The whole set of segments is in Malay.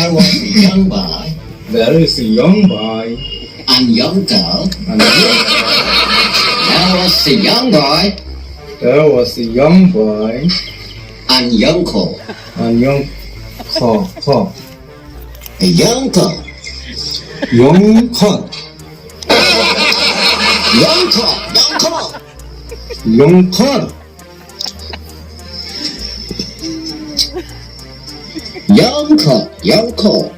There was a young boy There is a young boy and young girl. and There was a young boy there was a young boy and young girl. and young girl. A young girl. Young girl. Young girl. Young girl. Young girl. Young girl. Young girl.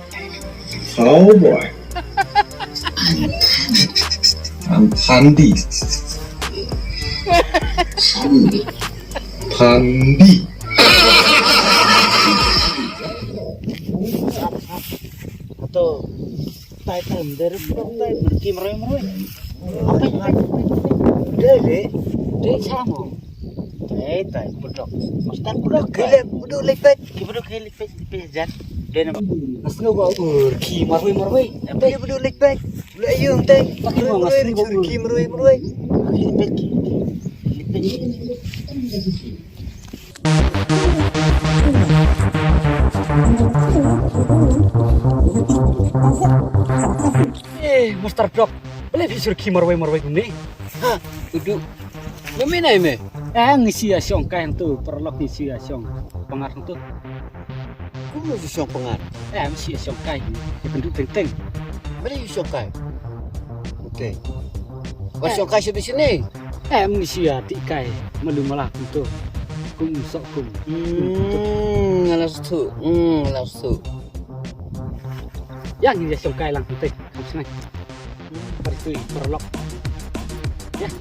Cowboy and Pandi. Handy. Pandi. Atau tay dari tay berki meroy apa yang dek sama tay budok mesti budok gelek budok lepet budok lepet jat dan asno ba berki meroy tay budok lepet lu ayung tay pakai meroy berki meroy lepet Master Dog, boleh visur kimar way guni? Ha, duduk. Bagaimana ini? Ngisi asyong kain tu, perlok ngisi asyong pengarang tu. Kamu ngisi asyong pengar? Ngisi asyong kain, dia penduk teng-teng. Boleh ngisi asyong kain? Okey. Asyong kain di sini? Ngisi hati kain, malu malah tu. Kum sok kum. Ngalas tu, ngalas tu. Yang ngisi asyong kain lang teng, kamu senang. Pertui perlok ya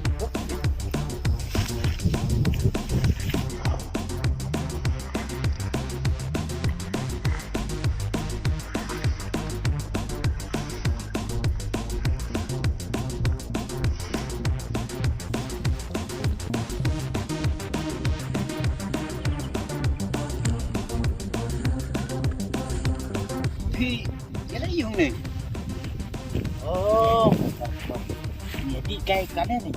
pi jalan yung nih oh jadi kayak kalian nih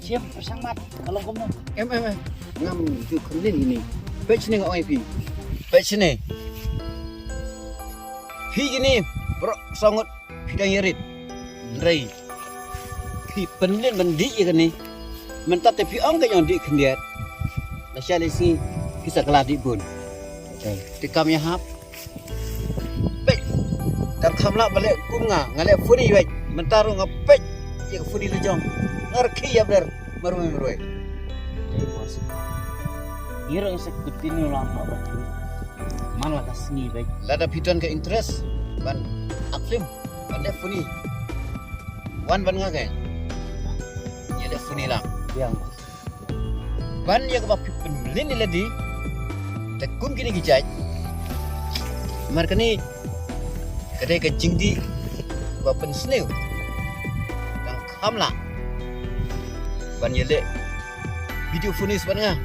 siap bersangat kalau kamu ngam itu kalian ini baik sini nggak pi baik sini pi gini bro sangat pidang yerit ray pi penlin mandi ya kan nih mentat tapi ang kayak yang di kendiat nasya lesi bisa keladi pun tikamnya hap dan kamla balik kunga ngalek furi baik mentaru ngapet ya furi lejong ngerki ya benar marui bos ira seperti ini lama berarti malah kasni baik lada piton ke interest ban aklim ban funi wan ban ngakai ya ada funi lang yang ban ya ke penlin ladi tekum kini gijaj markani kedai kencing di bapen snew yang kamla ban yele video funis ban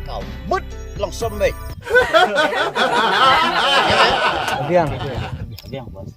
kau but langsung baik biang bos